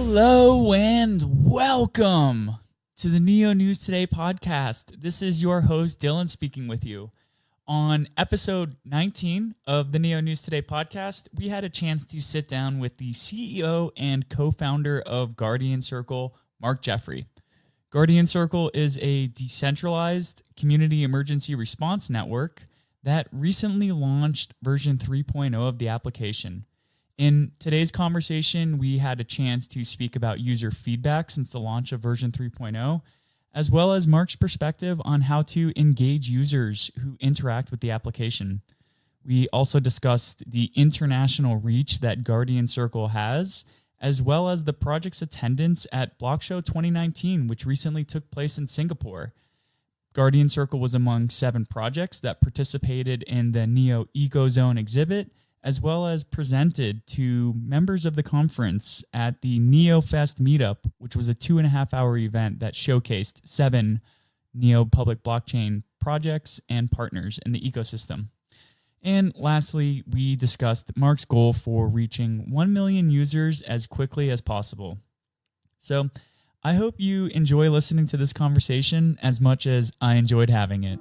Hello and welcome to the Neo News Today podcast. This is your host, Dylan, speaking with you. On episode 19 of the Neo News Today podcast, we had a chance to sit down with the CEO and co-founder of Guardian Circle, Mark Jeffrey. Guardian Circle is a decentralized community emergency response network that recently launched version 3.0 of the application. In today's conversation, we had a chance to speak about user feedback since the launch of version 3.0, as well as Mark's perspective on how to engage users who interact with the application. We also discussed the international reach that Guardian Circle has, as well as the project's attendance at Block Show 2019, which recently took place in Singapore. Guardian Circle was among 7 projects that participated in the Neo EcoZone exhibit, as well as presented to members of the conference at the NeoFest meetup, which was a 2.5-hour event that showcased 7 Neo public blockchain projects and partners in the ecosystem. And lastly, we discussed Mark's goal for reaching 1 million users as quickly as possible. So I hope you enjoy listening to this conversation as much as I enjoyed having it.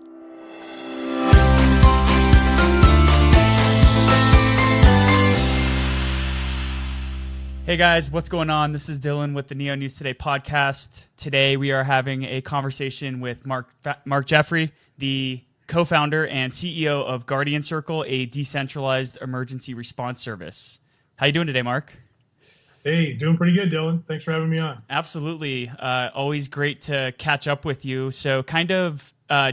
Hey guys, what's going on? This is Dylan with the Neo News Today podcast. Today we are having a conversation with Mark Jeffrey, the co-founder and CEO of Guardian Circle, a decentralized emergency response service. How you doing today, Mark? Hey, doing pretty good, Dylan. Thanks for having me on. Absolutely. Always great to catch up with you. So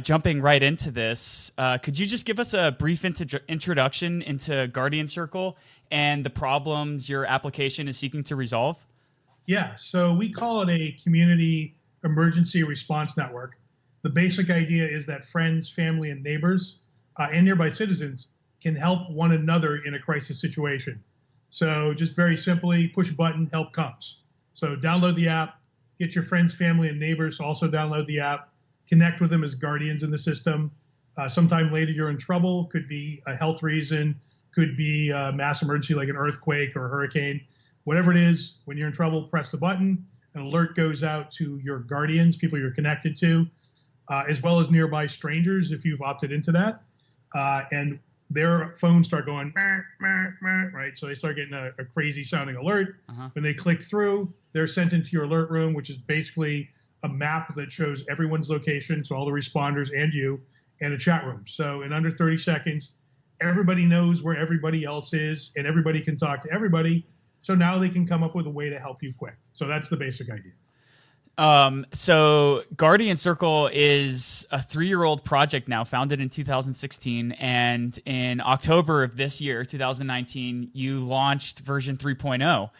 jumping right into this, could you just give us a brief introduction into Guardian Circle and the problems your application is seeking to resolve? Yeah, so we call it a community emergency response network. The basic idea is that friends, family, and neighbors and nearby citizens can help one another in a crisis situation. So just very simply, push a button, help comes. So download the app, get your friends, family, and neighbors to also download the app, connect with them as guardians in the system. Sometime later, you're in trouble, could be a health reason, could be a mass emergency like an earthquake or a hurricane. Whatever it is, when you're in trouble, press the button. An alert goes out to your guardians, people you're connected to, as well as nearby strangers if you've opted into that. And their phones start going, right? So they start getting a crazy sounding alert. When they click through, they're sent into your alert room, which is basically a map that shows everyone's location, so all the responders and you, and a chat room. So in under 30 seconds, everybody knows where everybody else is, and everybody can talk to everybody. So now they can come up with a way to help you quick. So that's the basic idea. So Guardian Circle is a 3-year-old project now, founded in 2016. And in October of this year, 2019, you launched version 3.0.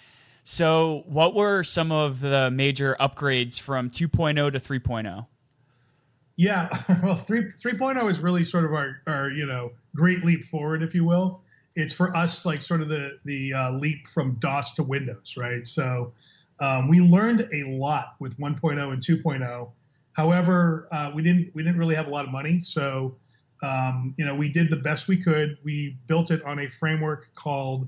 So what were some of the major upgrades from 2.0 to 3.0? Yeah, well, 3.0 is really sort of our great leap forward, if you will. It's for us like sort of the leap from DOS to Windows, right? So we learned a lot with 1.0 and 2.0. However, we didn't really have a lot of money, so we did the best we could. We built it on a framework called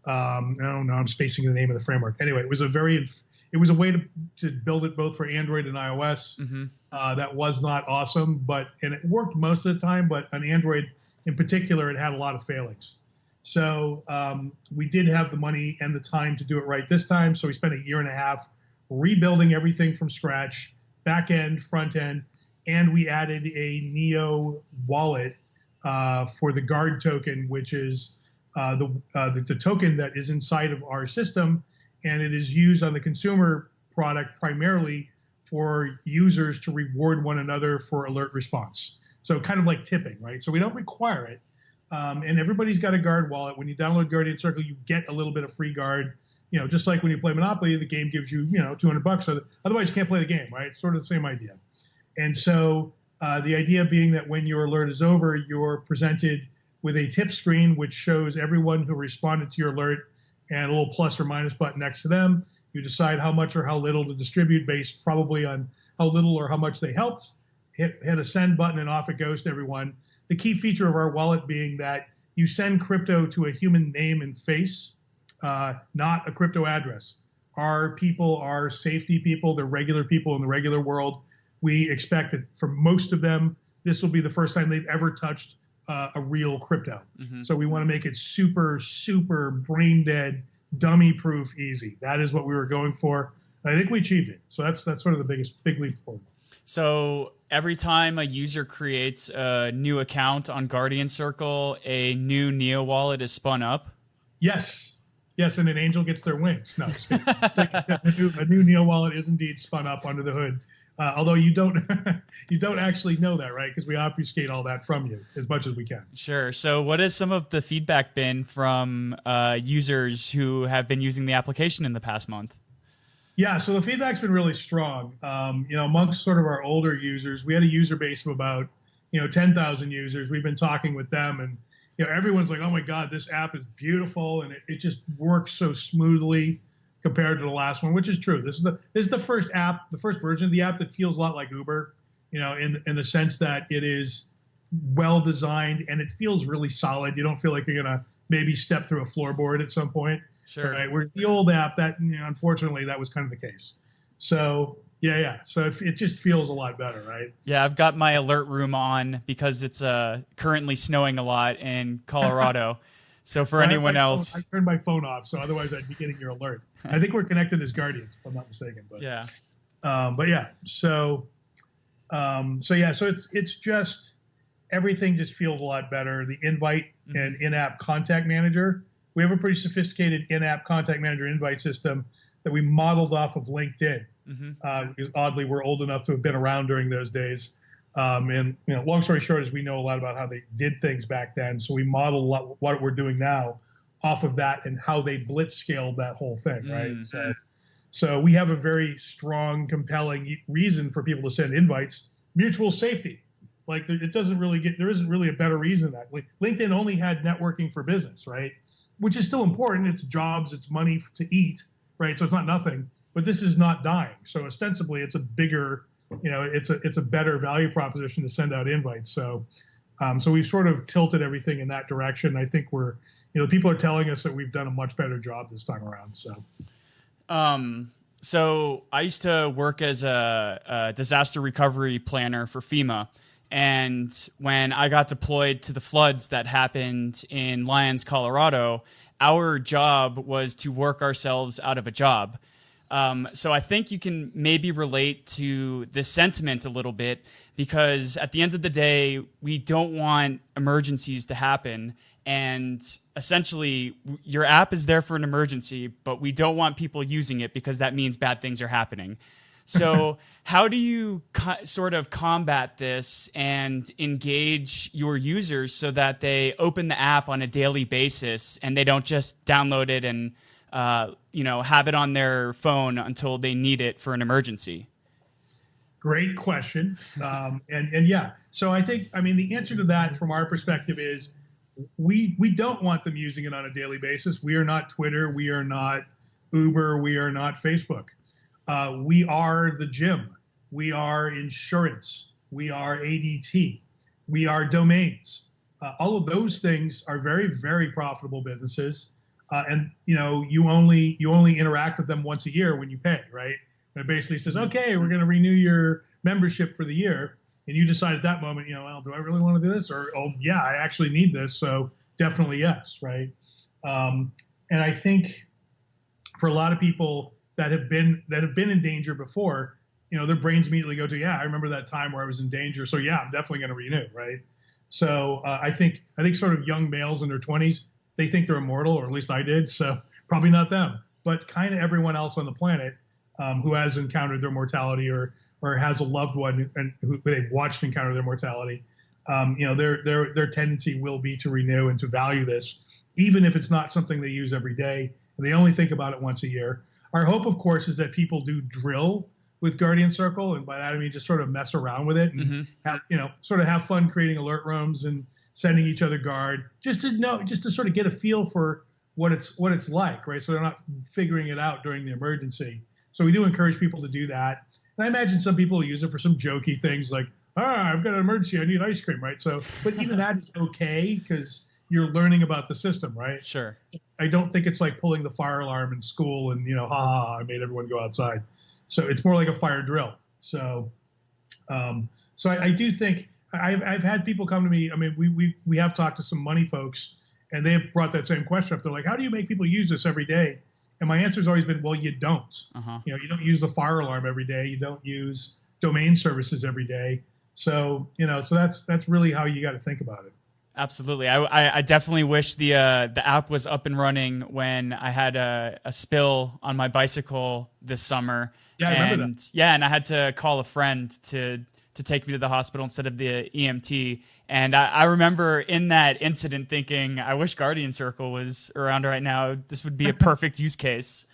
I'm spacing the name of the framework. Anyway, it was a way to build it both for Android and iOS. That was not awesome, and it worked most of the time, but on Android in particular, it had a lot of failings. So we did have the money and the time to do it right this time. So we spent 1.5 years rebuilding everything from scratch, back end, front end, and we added a Neo wallet for the Guard token, which is the token that is inside of our system, and it is used on the consumer product primarily for users to reward one another for alert response. So kind of like tipping, right? So we don't require it. And everybody's got a Guard wallet. When you download Guardian Circle, you get a little bit of free Guard. Just like when you play Monopoly, the game gives you, $200. So otherwise, you can't play the game, right? It's sort of the same idea. And so the idea being that when your alert is over, you're presented with a tip screen, which shows everyone who responded to your alert and a little plus or minus button next to them. You decide how much or how little to distribute based probably on how little or how much they helped. Hit a send button and off it goes to everyone. The key feature of our wallet being that you send crypto to a human name and face, not a crypto address. our people are safety people. They're regular people in the regular world. We expect that for most of them, this will be the first time they've ever touched a real crypto. Mm-hmm. So we want to make it super, super brain dead, dummy proof easy. That is what we were going for. And I think we achieved it. So that's sort of the big leap forward. So every time a user creates a new account on Guardian Circle, a new Neo wallet is spun up? Yes. Yes, and an angel gets their wings. No, just kidding. A new Neo wallet is indeed spun up under the hood. Although you don't you don't actually know that, right? Because we obfuscate all that from you as much as we can. Sure. So what has some of the feedback been from users who have been using the application in the past month? Yeah, so the feedback's been really strong. Amongst sort of our older users, we had a user base of about 10,000 users. We've been talking with them, and everyone's like, "Oh my God, this app is beautiful, and it just works so smoothly compared to the last one," which is true. This is the first app, the first version of the app that feels a lot like Uber, in the sense that it is well designed and it feels really solid. You don't feel like you're gonna maybe step through a floorboard at some point. Sure. Right. Whereas the old app, that unfortunately that was kind of the case. So yeah. So it just feels a lot better, right? Yeah, I've got my alert room on because it's currently snowing a lot in Colorado. So for anyone else, I turned my phone off, so otherwise I'd be getting your alert. I think we're connected as guardians, if I'm not mistaken. But yeah. So it's just everything just feels a lot better. The invite and in-app contact manager. We have a pretty sophisticated in-app contact manager invite system that we modeled off of LinkedIn. Because oddly, we're old enough to have been around during those days. Long story short is we know a lot about how they did things back then. So we modeled a lot what we're doing now off of that and how they blitz scaled that whole thing, right? So we have a very strong, compelling reason for people to send invites. Mutual safety. Like there isn't really a better reason that LinkedIn only had networking for business, right? Which is still important. It's jobs, it's money to eat, right? So it's not nothing, but this is not dying. So ostensibly it's a bigger, it's a better value proposition to send out invites. So we've sort of tilted everything in that direction. I think people are telling us that we've done a much better job this time around. So I used to work as a disaster recovery planner for FEMA. And when I got deployed to the floods that happened in Lyons, Colorado, our job was to work ourselves out of a job. So I think you can maybe relate to this sentiment a little bit, because at the end of the day, we don't want emergencies to happen. And essentially, your app is there for an emergency, but we don't want people using it because that means bad things are happening. So how do you sort of combat this and engage your users so that they open the app on a daily basis and they don't just download it and have it on their phone until they need it for an emergency? Great question. So the answer to that from our perspective is we don't want them using it on a daily basis. We are not Twitter. We are not Uber. We are not Facebook. We are the gym. We are insurance. We are ADT. We are domains. All of those things are very, very profitable businesses. You only interact with them once a year when you pay, right? And it basically says, okay, we're going to renew your membership for the year. And you decide at that moment, well, do I really want to do this? Or, oh, yeah, I actually need this. So definitely yes, right? And I think for a lot of people that have been in danger before, their brains immediately go to, yeah, I remember that time where I was in danger. So yeah, I'm definitely going to renew, right? So I think sort of young males in their 20s, they think they're immortal, or at least I did. So probably not them, but kind of everyone else on the planet who has encountered their mortality or has a loved one and who they've watched encounter their mortality. Their tendency will be to renew and to value this, even if it's not something they use every day and they only think about it once a year. Our hope, of course, is that people do drill with Guardian Circle, and by that I mean just sort of mess around with it and have fun creating alert rooms and sending each other guard, just to sort of get a feel for what it's like, right? So they're not figuring it out during the emergency. So we do encourage people to do that. And I imagine some people use it for some jokey things like, I've got an emergency, I need ice cream, right? So, but even that is okay because you're learning about the system, right? Sure. I don't think it's like pulling the fire alarm in school and, ha ha, I made everyone go outside. So it's more like a fire drill. So, I do think I've had people come to me. I mean, we have talked to some money folks, and they have brought that same question up. They're like, how do you make people use this every day? And my answer has always been, well, you don't. You don't use the fire alarm every day. You don't use domain services every day. So, so that's really how you got to think about it. Absolutely. I definitely wish the app was up and running when I had a spill on my bicycle this summer. Yeah, I remember that. Yeah, and I had to call a friend to take me to the hospital instead of the EMT. And I remember in that incident thinking, I wish Guardian Circle was around right now. This would be a perfect use case.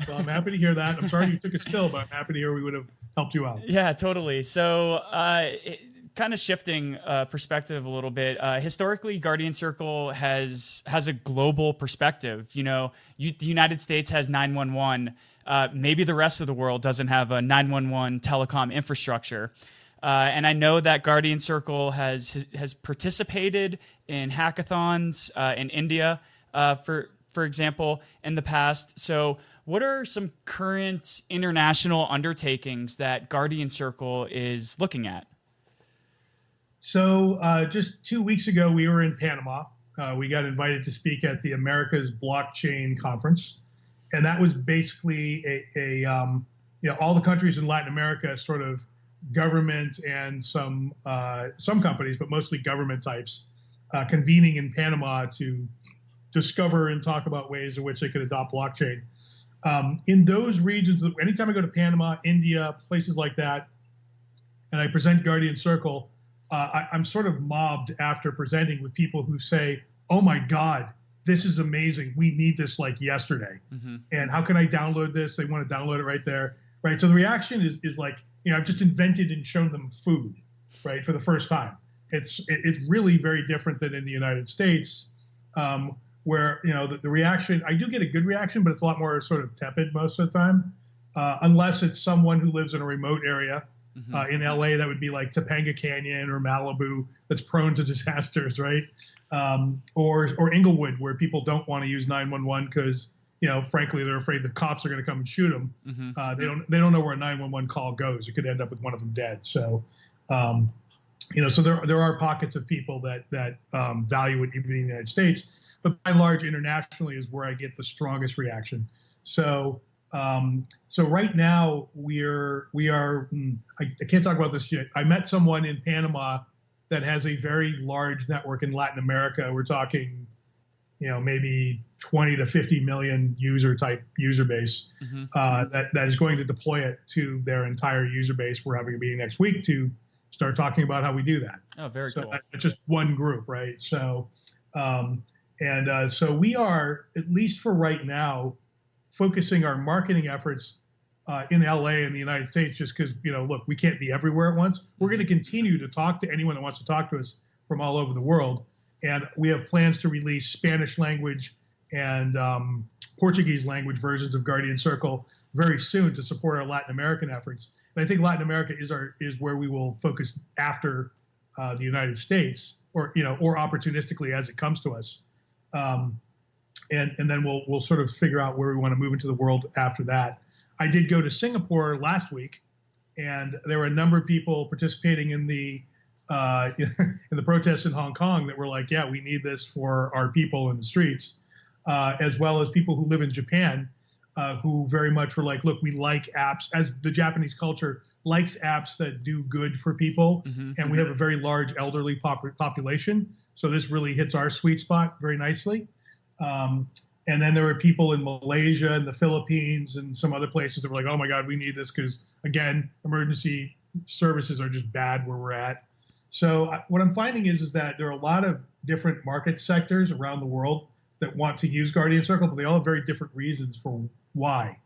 Well, I'm happy to hear that. I'm sorry you took a spill, but I'm happy to hear we would have helped you out. Yeah, totally. So kind of shifting perspective a little bit. Historically, Guardian Circle has a global perspective. The United States has 911. Maybe the rest of the world doesn't have a 911 telecom infrastructure. And I know that Guardian Circle has participated in hackathons in India, for example, in the past. So what are some current international undertakings that Guardian Circle is looking at? So just 2 weeks ago, we were in Panama. We got invited to speak at the America's Blockchain Conference. And that was basically all the countries in Latin America, sort of government and some companies, but mostly government types, convening in Panama to discover and talk about ways in which they could adopt blockchain. In those regions, anytime I go to Panama, India, places like that, and I present Guardian Circle, I'm sort of mobbed after presenting with people who say, oh my God, this is amazing. We need this like yesterday. And how can I download this? They want to download it right there. Right. So the reaction is like, I've just invented and shown them food, right, for the first time. It's really very different than in the United States, where, the reaction, I do get a good reaction, but it's a lot more sort of tepid most of the time, unless it's someone who lives in a remote area. In LA, that would be like Topanga Canyon or Malibu that's prone to disasters, right? Or Inglewood, where people don't want to use 911 because, frankly, they're afraid the cops are going to come and shoot them. They don't know where a 911 call goes. It could end up with one of them dead. So, so there are pockets of people that value it even in the United States, but by and large, internationally is where I get the strongest reaction. So right now we are. I can't talk about this yet. I met someone in Panama that has a very large network in Latin America. We're talking, maybe 20 to 50 million user base that is going to deploy it to their entire user base. We're having a meeting next week to start talking about how we do that. Oh, very cool. That's just one group, right? So, so we are, at least for right now, focusing our marketing efforts in LA and the United States, just because, look, we can't be everywhere at once. We're going to continue to talk to anyone that wants to talk to us from all over the world. And we have plans to release Spanish language and Portuguese language versions of Guardian Circle very soon to support our Latin American efforts. And I think Latin America is where we will focus after the United States, or opportunistically as it comes to us. And then we'll sort of figure out where we want to move into the world after that. I did go to Singapore last week, and there were a number of people participating in the protests in Hong Kong that were like, yeah, we need this for our people in the streets, as well as people who live in Japan, who very much were like, look, we like apps, as the Japanese culture likes apps that do good for people, and we have a very large elderly population, so this really hits our sweet spot very nicely. And then there were people in Malaysia and the Philippines and some other places that were like, oh my God, we need this because, again, emergency services are just bad where we're at. So what I'm finding is that there are a lot of different market sectors around the world that want to use Guardian Circle, but they all have very different reasons for why.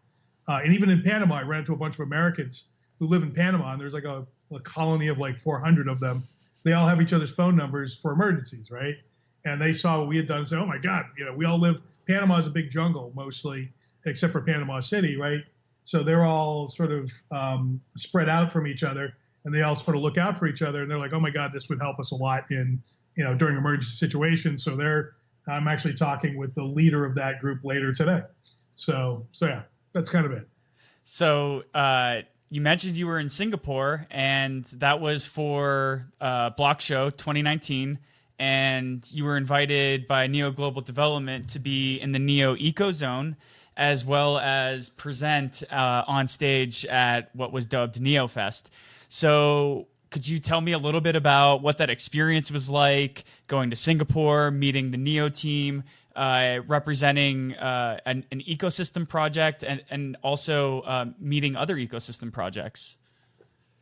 And even in Panama, I ran into a bunch of Americans who live in Panama, and there's like a colony of like 400 of them. They all have each other's phone numbers for emergencies, right? And they saw what we had done and said, oh my God, we all live, Panama is a big jungle mostly, except for Panama City, right? So they're all sort of spread out from each other, and they all sort of look out for each other, and they're like, oh my God, this would help us a lot in, during emergency situations. So they're I'm actually talking with the leader of that group later today. So yeah, that's kind of it. So you mentioned you were in Singapore, and that was for Block Show 2019. And you were invited by Neo Global Development to be in the Neo Eco Zone, as well as present on stage at what was dubbed NeoFest. So could you tell me a little bit about what that experience was like, going to Singapore, meeting the Neo team, representing an ecosystem project, and also meeting other ecosystem projects?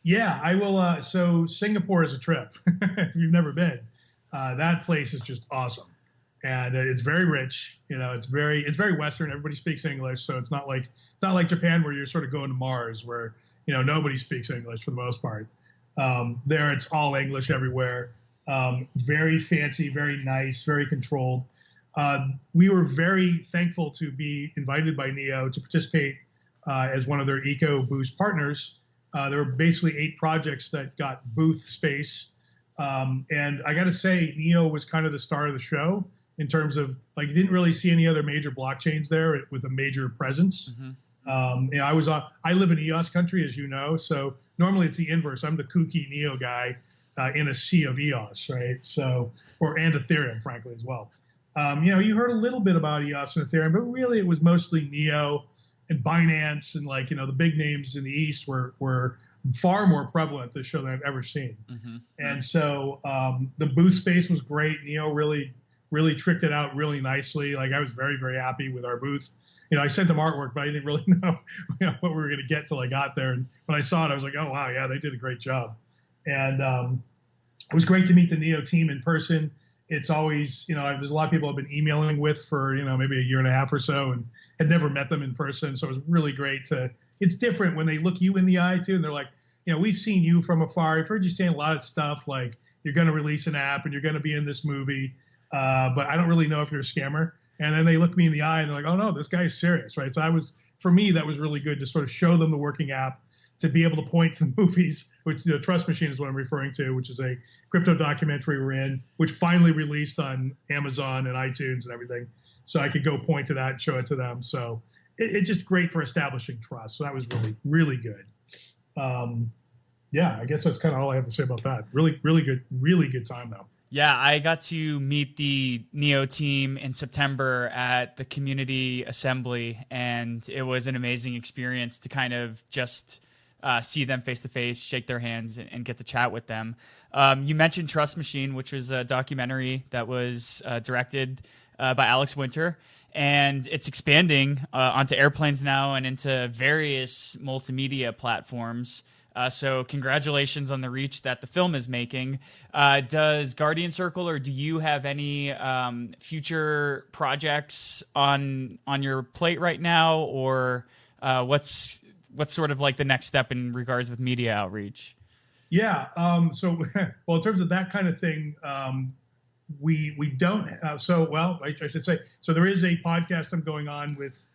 Yeah, I will. So Singapore is a trip. If you've never been, that place is just awesome, and it's very rich. It's very Western. Everybody speaks English, so it's not like Japan where you're sort of going to Mars, where nobody speaks English for the most part. There, it's all English everywhere. Very fancy, very nice, very controlled. We were very thankful to be invited by Neo to participate as one of their Eco Boost partners. There were basically 8 projects that got booth space. And I got to say, Neo was kind of the star of the show in terms of, like, you didn't really see any other major blockchains there with a major presence. Mm-hmm. I live in EOS country, as you know, so normally it's the inverse. I'm the kooky Neo guy in a sea of EOS, right? And Ethereum, frankly, as well. You heard a little bit about EOS and Ethereum, but really it was mostly Neo and Binance, and the big names in the East were far more prevalent at this show than I've ever seen. Mm-hmm. And so the booth space was great. Neo really tricked it out really nicely. Like, I was very, very happy with our booth. I sent them artwork, but I didn't really know, what we were going to get till I got there. And when I saw it, I was like, oh, wow, yeah, they did a great job. And it was great to meet the Neo team in person. It's always, there's a lot of people I've been emailing with for, maybe a year and a half or so, and had never met them in person. So it was really great it's different when they look you in the eye too. And they're like, we've seen you from afar. I've heard you saying a lot of stuff like you're going to release an app and you're going to be in this movie. But I don't really know if you're a scammer. And then they look me in the eye and they're like, oh no, this guy's serious, right? So for me, that was really good to sort of show them the working app, to be able to point to the movies, which the Trust Machine is what I'm referring to, which is a crypto documentary we're in, which finally released on Amazon and iTunes and everything. So I could go point to that and show it to them. So it's just great for establishing trust. So that was really, really good. Yeah, I guess that's kind of all I have to say about that. Really good time though. Yeah, I got to meet the Neo team in September at the community assembly, and it was an amazing experience to kind of just see them face to face, shake their hands, and get to chat with them. You mentioned Trust Machine, which was a documentary that was directed by Alex Winter, and it's expanding onto airplanes now and into various multimedia platforms. So congratulations on the reach that the film is making. Does Guardian Circle, or do you have any future projects on your plate right now, or what's sort of like the next step in regards with media outreach? Yeah. Well, in terms of that kind of thing, we don't. I should say. So there is a podcast I'm going on with.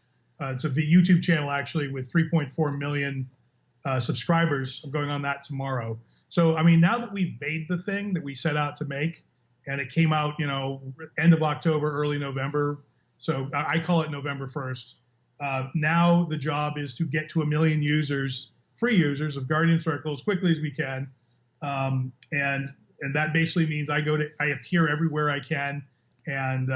It's a YouTube channel actually with 3.4 million subscribers. I'm going on that tomorrow. So, I mean, now that we've made the thing that we set out to make, and it came out, end of October, early November. So I call it November 1st. Now the job is to get to 1 million users, free users of Guardian Circle as quickly as we can. And that basically means I appear everywhere I can and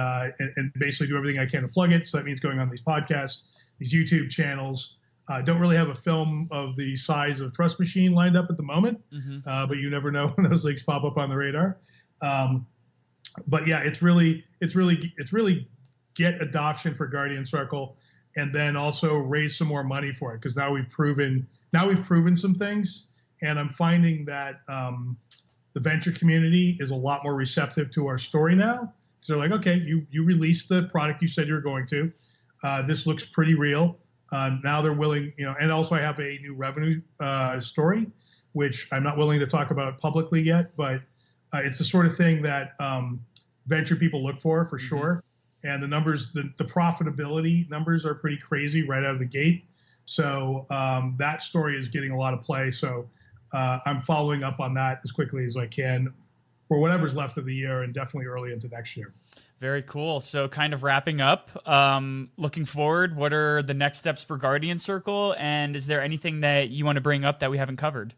basically do everything I can to plug it. So that means going on these podcasts, these YouTube channels. Don't really have a film of the size of Trust Machine lined up at the moment, but you never know when those leaks pop up on the radar. But yeah, it's really get adoption for Guardian Circle, and then also raise some more money for it, because now we've proven some things, and I'm finding that the venture community is a lot more receptive to our story now. Because they're like, okay, you released the product you said you were going to. This looks pretty real. Now they're willing, and also I have a new revenue story, which I'm not willing to talk about publicly yet, but it's the sort of thing that venture people look for sure. And the numbers, the profitability numbers are pretty crazy right out of the gate. So that story is getting a lot of play. So I'm following up on that as quickly as I can for whatever's left of the year, and definitely early into next year. Very cool. So kind of wrapping up, looking forward, what are the next steps for Guardian Circle? And is there anything that you want to bring up that we haven't covered?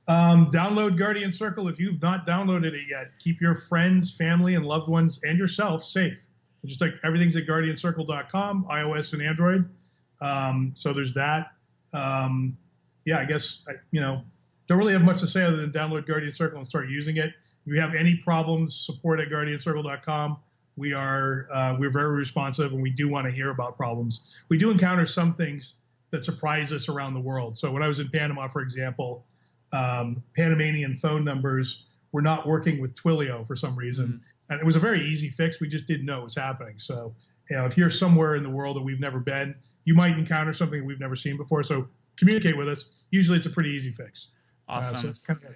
Download Guardian Circle if you've not downloaded it yet. Keep your friends, family, and loved ones and yourself safe. Just like everything's at guardiancircle.com, iOS and Android. So there's that. I guess, don't really have much to say other than download Guardian Circle and start using it. If you have any problems, support at guardiancircle.com. We're very responsive, and we do want to hear about problems. We do encounter some things that surprise us around the world. So when I was in Panama, for example, Panamanian phone numbers were not working with Twilio for some reason. And it was a very easy fix. We just didn't know it was happening. So, if you're somewhere in the world that we've never been, you might encounter something we've never seen before. So communicate with us. Usually it's a pretty easy fix. Awesome. So it's kind of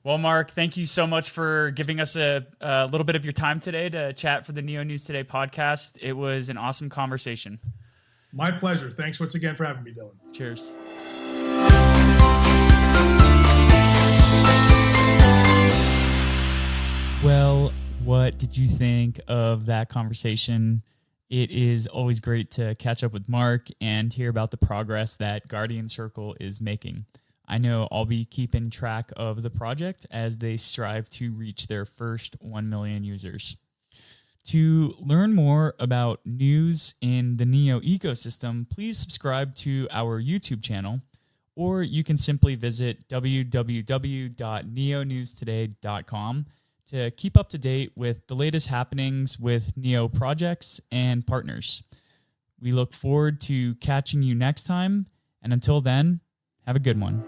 Well, Mark, thank you so much for giving us a little bit of your time today to chat for the Neo News Today podcast. It was an awesome conversation. My pleasure. Thanks once again for having me, Dylan. Cheers. Well, what did you think of that conversation? It is always great to catch up with Mark and hear about the progress that Guardian Circle is making. I know I'll be keeping track of the project as they strive to reach their first 1 million users. To learn more about news in the Neo ecosystem, please subscribe to our YouTube channel, or you can simply visit www.neonewstoday.com to keep up to date with the latest happenings with Neo projects and partners. We look forward to catching you next time, and until then, have a good one.